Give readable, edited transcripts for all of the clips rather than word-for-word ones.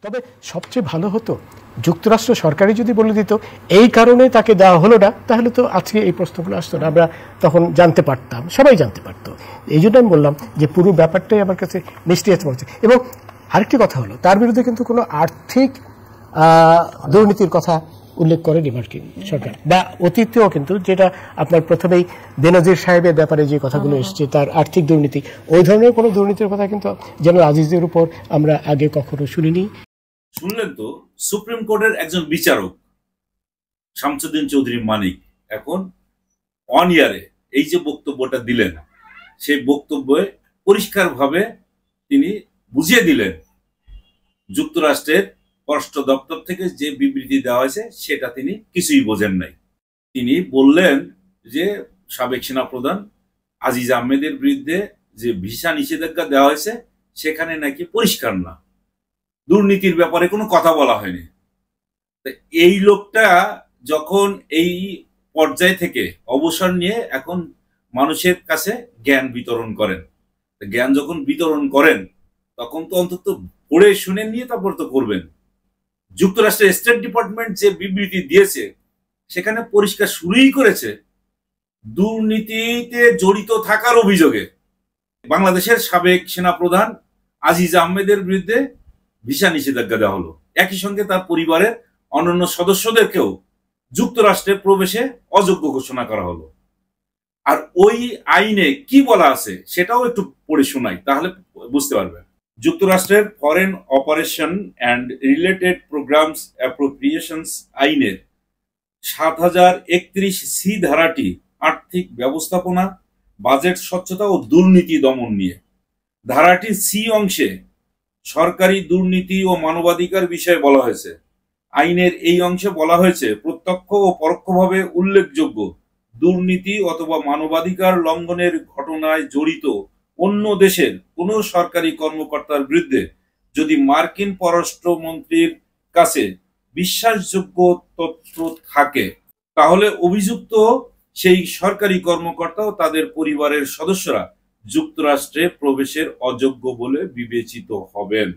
তবে সবচেয়ে ভালো হতো যুক্তরাষ্ট্র সরকারই যদি বলে দিত এই কারণে তাকে দেওয়া হলো না, তাহলে তো আজকে এই প্রশ্নগুলো আসতো না, আমরা তখন জানতে পারতাম, সবাই জানতে পারতো। এই জন্য আমি বললাম যে পুরো ব্যাপারটাই আমার কাছে মিস্টিরিয়াস মনে হচ্ছে। এবং আরেকটি কথা হলো, তার বিরুদ্ধে কিন্তু কোনো আর্থিক দুর্নীতির কথা উল্লেখ করেনি মার্কিন সরকার, বা অতীতেও কিন্তু, যেটা আপনার প্রথমেই বেনজির সাহেবের ব্যাপারে যে কথাগুলো এসছে, তার আর্থিক দুর্নীতি, ওই ধরনের কোনো দুর্নীতির কথা কিন্তু জেনারেল আজিজের উপর আমরা আগে কখনো শুনিনি। শুনলেন তো, সুপ্রিম কোর্টের একজন বিচারক শামসুদ্দিন চৌধুরী মানিক এখন অন ইয়ারে এই যে বক্তব্যটা দিলেন, সেই বক্তব্যে পরিষ্কারভাবে তিনি বুঝিয়ে দিলেন যুক্তরাষ্ট্রের পররাষ্ট্র দপ্তর থেকে যে বিবৃতি দেওয়া হয়েছে সেটা তিনি কিছুই বোঝেন নাই। তিনি বললেন যে সাবেক সেনাপ্রধান আজিজ আহমেদের বিরুদ্ধে যে ভিসা নিষেধাজ্ঞা দেওয়া হয়েছে সেখানে নাকি পরিষ্কার না, দুর্নীতির ব্যাপারে কোনো কথা বলা হয়নি। এই লোকটা যখন এই পর্যায় থেকে অবসর নিয়ে এখন মানুষের কাছে জ্ঞান বিতরণ করেন, জ্ঞান যখন বিতরণ করেন তখন তো অন্তত পড়ে শুনে নিয়ে তারপর তো করবেন। যুক্তরাষ্ট্রের স্টেট ডিপার্টমেন্ট যে বিবৃতি দিয়েছে সেখানে পরিষ্কার শুরুই করেছে দুর্নীতিতে জড়িত থাকার অভিযোগে বাংলাদেশের সাবেক সেনাপ্রধান আজিজ আহমেদের বিরুদ্ধে ভিসা নিষেধাজ্ঞা দেওয়া হলো। একই সঙ্গে তার পরিবারের অন্যান্য সদস্যদেরকেও যুক্তরাষ্ট্রে প্রবেশে অযোগ্য ঘোষণা করা হলো। আর ওই আইনে কি বলা আছে সেটাও একটু পড়ে শোনাই, তাহলে বুঝতে পারবেন। যুক্তরাষ্ট্রের foreign operation and related programs অ্যাপ্রোপ্রিয়েশনস আইনের 7031 সি ধারাটি আর্থিক ব্যবস্থাপনা, বাজেট স্বচ্ছতা ও দুর্নীতি দমন নিয়ে। ধারাটির সি অংশে সরকারি দুর্নীতি ও মানবাধিকার বিষয়ে বলা হয়েছে। আইনের এই অংশে বলা হয়েছে প্রত্যক্ষ ও পরোক্ষভাবে উল্লেখযোগ্য দুর্নীতি অথবা মানবাধিকার লঙ্ঘনের ঘটনায় জড়িত অন্য দেশের কোন সরকারি কর্মকর্তার বিরুদ্ধে যদি মার্কিন পররাষ্ট্রমন্ত্রীর কাছে বিশ্বাসযোগ্য তথ্য থাকে তাহলে অভিযুক্ত সেই সরকারি কর্মকর্তা ও তাদের পরিবারের সদস্যরা যুক্তরাষ্ট্রে প্রবেশের অযোগ্য বলে বিবেচিত হবেন।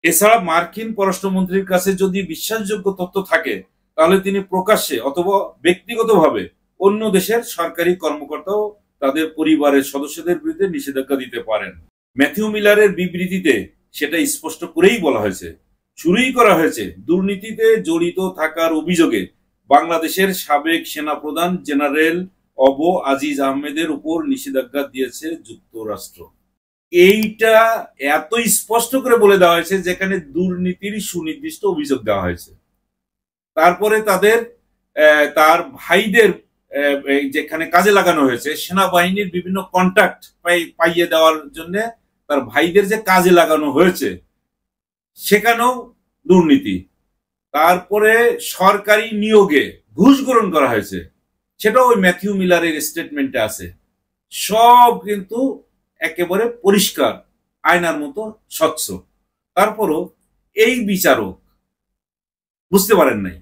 এছাড়া মার্কিন পররাষ্ট্রমন্ত্রীর কাছে যদি বিশ্বাসযোগ্য তথ্য থাকে তাহলে তিনি প্রকাশ্যে অথবা ব্যক্তিগতভাবে অন্য দেশের সরকারি কর্মকর্তা ও তাদের পরিবারের সদস্যদের বিরুদ্ধে নিষেধাজ্ঞা দিতে পারেন। ম্যাথিউ মিলারের বিবৃতিতে সেটা স্পষ্ট করেই বলা হয়েছে, শুরুই করা হয়েছে দুর্নীতিতে জড়িত থাকার অভিযোগে বাংলাদেশের সাবেক সেনাপ্রধান জেনারেল অব আজিজ আহমেদের উপর নিষেধাজ্ঞা দিয়েছে যুক্তরাষ্ট্র। এইটা এত স্পষ্ট করে বলে দেওয়া হয়েছে যেখানে দুর্নীতির সুনির্দিষ্ট অভিযোগ দেওয়া হয়েছে। তারপরে তার ভাইদের যেখানে কাজে লাগানো হয়েছে, সেনাবাহিনীর বিভিন্ন কন্ট্রাক্ট পাইয়ে দেওয়ার জন্য তার ভাইদের যে কাজে লাগানো হয়েছে সেখানেও দুর্নীতি। তারপরে সরকারি নিয়োগে ঘুষ গ্রহণ করা হয়েছে, সেটাও ওই ম্যাথিউ মিলারের স্টেটমেন্টে আছে। সব কিন্তু একেবারে পরিষ্কার, আয়নার মতো স্বচ্ছ। তারপরও এই বিচারক বুঝতে পারেন নাই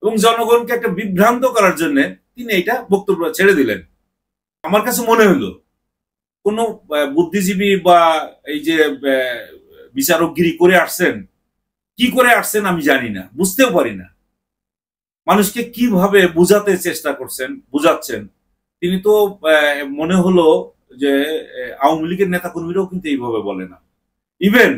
এবং জনগণকে একটা বিভ্রান্ত করার জন্য তিনি এইটা বক্তব্য ছেড়ে দিলেন। আমার কাছে মনে হলো কোন বুদ্ধিজীবী বা এই যে বিচারকগিরি করে আসছেন, কি করে আসছেন আমি জানি না, বুঝতেও পারি না। মানুষকে কিভাবে বুঝাতে চেষ্টা করছেন, বুঝাচ্ছেন। তিনি তো মনে হলো যে আওয়ামী লীগের নেতা কর্মীরাও কিন্তু এইভাবে বলে না। ইভেন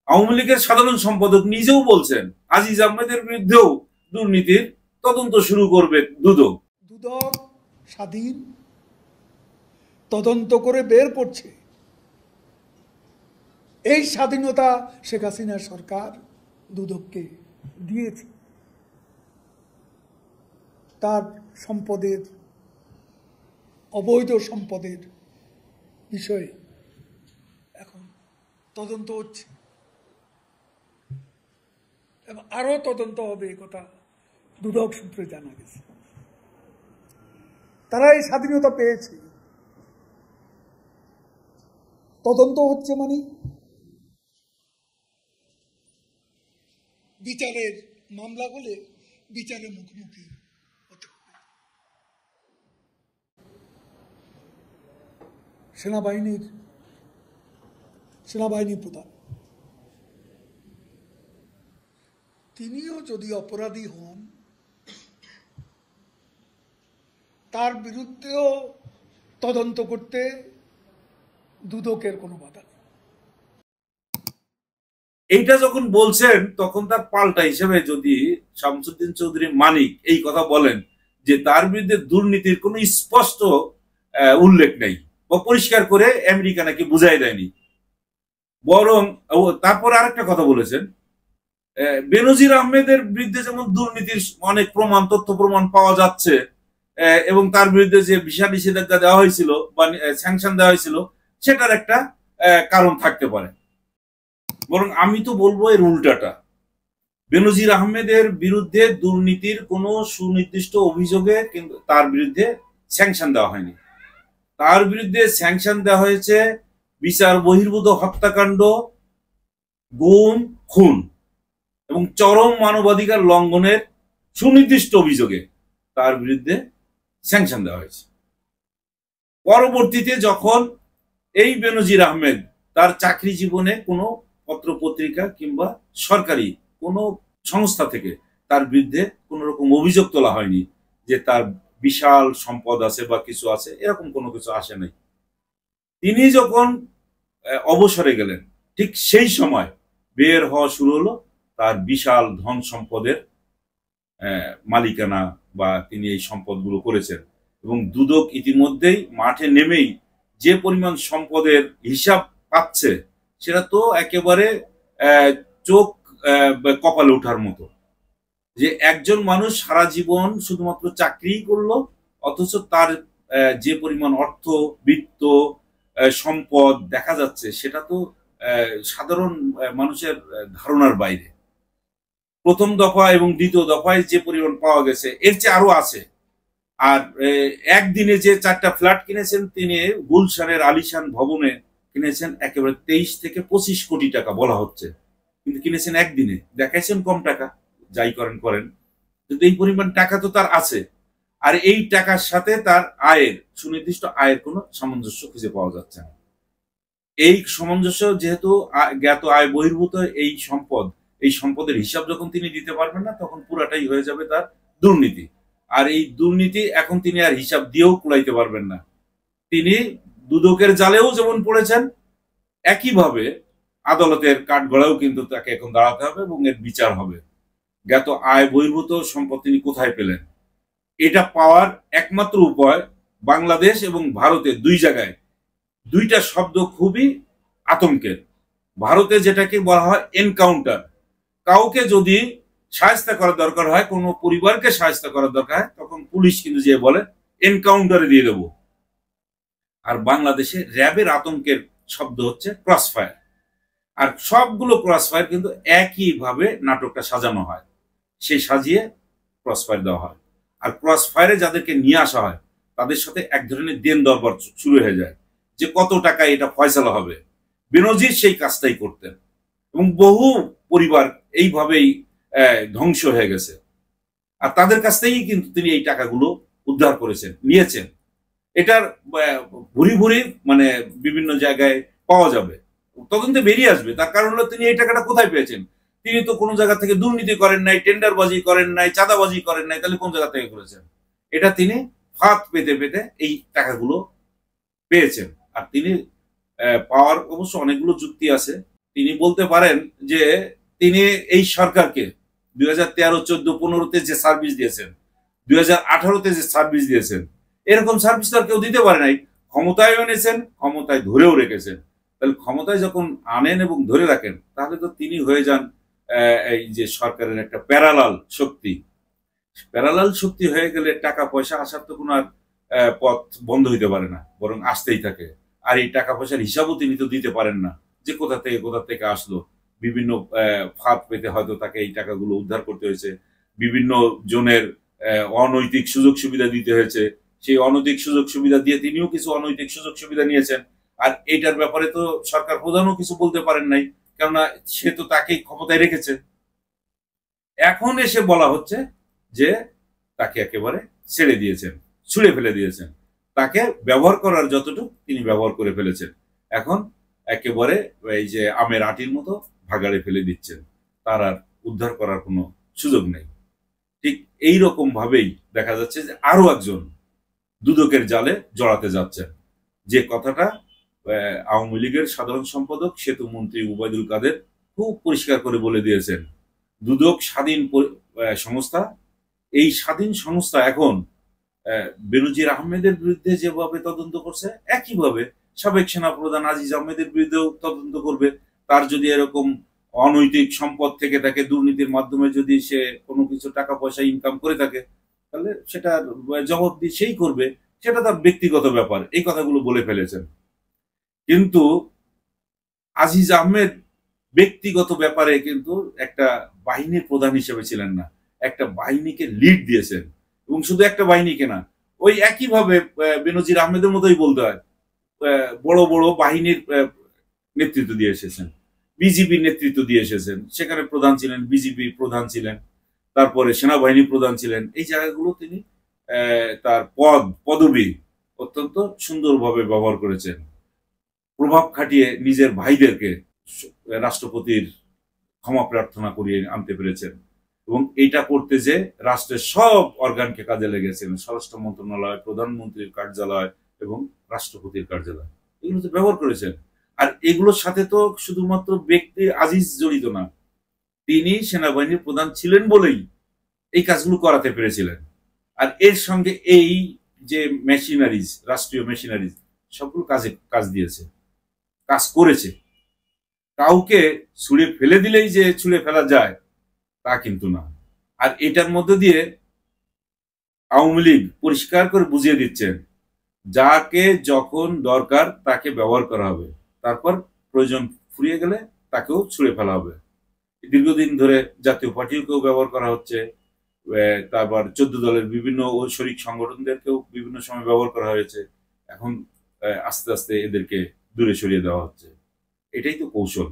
আওয়ামী লীগের সাধারণ সম্পাদক নিজেও বলছেন আজিজ আহমেদের বিরুদ্ধেও দুর্নীতির তদন্ত শুরু করবে দুদক। দুদক স্বাধীন তদন্ত করে বের করছে। এই স্বাধীনতা শেখ হাসিনা সরকার দুদককে দিয়েছে। তার সম্পদের, অবৈধ সম্পদের বিষয়ে এখন তদন্ত হচ্ছে এবং আরো তদন্ত হবে, কথা দুদক সূত্রে জানা গেছে। তারা এই স্বাধীনতা পেয়েছে, তদন্ত হচ্ছে, মানে বিচারের মামলা হলে বিচারের মুখোমুখি হতে হবে। সেনাবাহিনী প্রধান তিনিও যদি অপরাধী হন, তার বিরুদ্ধেও তদন্ত করতে দুদকের কোনো বাধা নেই। এইটা যখন বলছেন তখন তার পাল্টা হিসেবে যদি শামসুদ্দিন চৌধুরী মানিক এই কথা বলেন যে তার বিরুদ্ধে দুর্নীতির কোনো স্পষ্ট উল্লেখ নেই বা পরিষ্কার করে আমেরিকা নাকি বুঝাই দেয়নি, বরং তারপর আরেকটা কথা বলেছেন, বেনজির আহমেদের বিরুদ্ধে যেমন দুর্নীতির অনেক প্রমাণ, তথ্য প্রমাণ পাওয়া যাচ্ছে এবং তার বিরুদ্ধে যে ভিসা নিষেধাজ্ঞা দেওয়া হয়েছিল বা স্যাংশন দেওয়া হয়েছিল সেটার একটা কারণ থাকতে পারে। বরং আমি তো বলবো এর উল্টাটা, বেনজির আহমেদের বিরুদ্ধে দুর্নীতির কোনো সুনির্দিষ্ট অভিযোগে কিন্তু তার বিরুদ্ধে স্যাংশন দেওয়া হয়নি। তার বিরুদ্ধে স্যাংশন দেওয়া হয়েছে বিচার বহির্ভূত হত্যাকাণ্ড, গুম, খুন এবং চরম মানবাধিকার লঙ্ঘনের সুনির্দিষ্ট অভিযোগে তার বিরুদ্ধে স্যাংশন দেওয়া হয়েছে। পরবর্তীতে যখন এই বেনজির আহমেদ তার চাকরি জীবনে কোনো পত্র পত্রিকা কিংবা সরকারি কোনো সংস্থা থেকে তার বিরুদ্ধে কোন রকম অভিযোগ তোলা হয়নি যে তার বিশাল সম্পদ আছে বা কিছু আছে, এরকম কোনো কিছু আসে নাই। তিনি যখন অবসরে গেলেন ঠিক সেই সময় বের হওয়া শুরু হলো তার বিশাল ধন সম্পদের মালিকানা বা তিনি এই সম্পদগুলো করেছেন। এবং দুদক ইতিমধ্যেই মাঠে নেমেই যে পরিমাণ সম্পদের হিসাব পাচ্ছে সেটা তো একেবারে চোখ কপালে ওঠার মতো, যে একজন মানুষ সারা জীবন শুধুমাত্র চাকরি করলো অথচ তার যে পরিমাণ অর্থ, বিত্ত, সম্পদ দেখা যাচ্ছে সেটা তো সাধারণ মানুষের ধারণার বাইরে। প্রথম দফা এবং দ্বিতীয় দফায় যে পরিমাণ পাওয়া গেছে এর চেয়ে আরো আছে। আর একদিনে যে 4টা ফ্ল্যাট কিনেছেন তিনি গুলশানের আলিশান ভবনে কিনেছেন একেবারে 23 থেকে 25 কোটি টাকা বলা হচ্ছে, কিন্তু কিনেছেন একদিনে, দেখাইছেন কম টাকা, যাই করেন করেন, কিন্তু এই পরিমাণ টাকা তো তার আছে। আর এই টাকার সাথে তার আয়ের সুনির্দিষ্ট আয়ের কোনো সামঞ্জস্য খুঁজে পাওয়া যাচ্ছে না। এই সামঞ্জস্য যেহেতু জ্ঞাত আয় বহির্ভূত এই সম্পদের হিসাব যখন তিনি দিতে পারবেন না তখন পুরাটাই হয়ে যাবে তার দুর্নীতি। আর এই দুর্নীতি এখন তিনি আর হিসাব দিয়েও কুলাইতে পারবেন না। তিনি দুদকের জালেও যেমন পড়েছেন, একইভাবে আদালতের কাঠগড়াও কিন্তু তাকে এখন দাঁড়াতে হবে এবং এর বিচার হবে। জ্ঞাত আয় বহির্ভূত সম্পদ তিনি কোথায় পেলেন, এটা পাওয়ার একমাত্র উপায় বাংলাদেশ এবং ভারতে দুই জায়গায় দুইটা শব্দ খুবই আতঙ্কের। ভারতে যেটাকে বলা হয় এনকাউন্টার, কাউকে যদি শায়েস্তা করার দরকার হয়, কোনো পরিবারকে শায়েস্তা করার দরকার হয় তখন পুলিশ কিন্তু যে বলে এনকাউন্টারে দিয়ে দেবো। আর বাংলাদেশে র্যাবের আতঙ্কের শব্দ হচ্ছে ক্রস ফায়ার। আর সবগুলো ক্রস ফায়ার কিন্তু একইভাবে নাটকটা সাজানো হয়, সেই সাজিয়ে ক্রস ফায়ার দেওয়া হয়। আর ক্রস ফায়ারে যাদেরকে নিয়ে আসা হয় তাদের সাথে এক ধরনের দেন দরবার শুরু হয়ে যায় যে কত টাকা এটা ফয়সালা হবে। বেনজির সেই কাজটাই করতেন এবং বহু পরিবার এইভাবেই ধ্বংস হয়ে গেছে। আর তাদের কাছ থেকেই কিন্তু তিনি এই টাকাগুলো উদ্ধার করেছেন, নিয়েছেন। এটার ভুরি ভুরি মানে বিভিন্ন জায়গায় পাওয়া যাবে, তদন্তে বেরিয়ে আসবে। তার কারণ হলো তিনি এই টাকাটা কোথায় পেয়েছেন। তিনি তো কোনো জায়গা থেকে দুর্নীতি করেন নাই, টেন্ডারবাজি করেন নাই, চাঁদাবাজি করেন নাই, তাহলে কোন জায়গা থেকে করেছেন? এটা তিনি ফাঁদ পেতে পেতে এই টাকাগুলো পেয়েছেন। আর তিনি পাওয়ার অবশ্য অনেকগুলো যুক্তি আছে। তিনি বলতে পারেন যে তিনি এই সরকারকে 2013, 14, 15-তে যে সার্ভিস দিয়েছেন, 2018-তে যে সার্ভিস দিয়েছেন, এরকম সার্ভিস তো আর কেউ দিতে পারে নাই। ক্ষমতায় এনেছেন, ক্ষমতায় ধরেও রেখেছেন। তাহলে ক্ষমতায় যখন আনেন এবং ধরে রাখেন তাহলে তো তিনি হয়ে যান এই যে সরকারের একটা প্যারালাল শক্তি। প্যারালাল শক্তি হয়ে গেলে টাকা পয়সা আসার তো কোনো আর পথ বন্ধ হইতে পারে না, বরং আসতেই থাকে। আর এই টাকা পয়সার হিসাবও তিনি তো দিতে পারেন না যে কোথা থেকে আসলো। বিভিন্ন ফাঁদ পেতে হয়তো তাকে এই টাকাগুলো উদ্ধার করতে হয়েছে, বিভিন্ন জনের অনৈতিক সুযোগ সুবিধা দিতে হয়েছে। সেই অনৈতিক সুযোগ সুবিধা দিয়ে তিনিও কিছু অনৈতিক সুযোগ সুবিধা নিয়েছেন। আর এইটার ব্যাপারে তো সরকার প্রধানও কিছু বলতে পারেন নাই, কেননা সে তো তাকেই ক্ষমতায় রেখেছে। এখন এসে বলা হচ্ছে যে তাকে একেবারে ছেড়ে দিয়েছেন, ছুঁড়ে ফেলে দিয়েছেন। তাকে ব্যবহার করার যতটুকু তিনি ব্যবহার করে ফেলেছেন, এখন একেবারে এই যে আমের আটির মতো ভাগাড়ে ফেলে দিচ্ছেন। তার আর উদ্ধার করার কোনো সুযোগ নেই। ঠিক এই রকম ভাবেই দেখা যাচ্ছে যে আরো একজন দুদকের জালে জড়াতে যাচ্ছেন, যে কথাটা আওয়ামী লীগের সাধারণ সম্পাদক সেতু মন্ত্রী ওবায়দুল কাদের খুব পরিষ্কার করে বলে দিয়েছেন। দুদক স্বাধীন সংস্থা, এই স্বাধীন সংস্থা এখন বেনজির আহমেদের বিরুদ্ধে যেভাবে তদন্ত করছে, একইভাবে সাবেক সেনাপ্রধান আজিজ আহমেদের বিরুদ্ধেও তদন্ত করবে। তার যদি এরকম অনৈতিক সম্পদ থেকে থাকে, দুর্নীতির মাধ্যমে যদি সে কোনো কিছু টাকা পয়সা ইনকাম করে থাকে, তাহলে সেটা জবাবদিহি সেই করবে, সেটা তার ব্যক্তিগত ব্যাপার। এই কথাগুলো বলে ফেলেছেন। কিন্তু আজিজ আহমেদ ব্যক্তিগত ব্যাপারে কিন্তু একটা বাহিনীর প্রধান হিসেবে ছিলেন না, একটা বাহিনীকে লিড দিয়েছেন। এবং শুধু একটা বাহিনীকে না, ওই একইভাবে বেনজির আহমেদের মতোই বলতে হয়, বড় বড় বাহিনীর নেতৃত্ব দিয়ে এসেছেন, বিজিবির নেতৃত্ব দিয়ে এসেছেন, সেখানে প্রধান ছিলেন, বিজিবি প্রধান ছিলেন, তারপরে সেনাবাহিনী প্রধান ছিলেন। এই জায়গাগুলো তিনি তার পদবি অত্যন্ত সুন্দরভাবে ব্যবহার করেছেন। প্রভাব খাটিয়ে নিজের ভাইদেরকে রাষ্ট্রপতির ক্ষমা প্রার্থনা করিয়ে আনতে পেরেছেন। এবং এইটা করতে যে রাষ্ট্রের সব অর্গানকে কাজে লেগেছেন, স্বরাষ্ট্র মন্ত্রণালয়, প্রধানমন্ত্রীর কার্যালয় এবং রাষ্ট্রপতির কার্যালয়, এগুলো তো ব্যবহার করেছেন। আর এগুলোর সাথে তো শুধুমাত্র ব্যক্তি আজিজ জড়িত না, তিনি সেনাবাহিনীর প্রধান ছিলেন বলেই এই কাজগুলো করাতে পেরেছিলেন। আর এর সঙ্গে এই যে মেশিনারিজ, রাষ্ট্রীয় মেশিনারিজ, সবগুলো কাজ দিয়েছে, কাজ করেছে। কাউকে ছুঁড়ে ফেলে দিলেই যে ছুঁড়ে ফেলা যায় তা কিন্তু না। আর এটার মধ্যে দিয়ে আওয়ামী লীগ পরিষ্কার করে বুঝিয়ে দিচ্ছেন, যাকে যখন দরকার তাকে ব্যবহার করা হবে, তারপর প্রয়োজন ফুরিয়ে গেলে তাকেও ছুঁড়ে ফেলা হবে। দীর্ঘদিন ধরে জাতীয় পার্টিকেও ব্যবহার করা হচ্ছে, তারপর 14 দলের বিভিন্ন শরিক সংগঠনদেরকেও বিভিন্ন সময় ব্যবহার করা হয়েছে। এখন আস্তে আস্তে এদেরকে দূরে সরিয়ে দেওয়া হচ্ছে। এটাই তো কৌশল।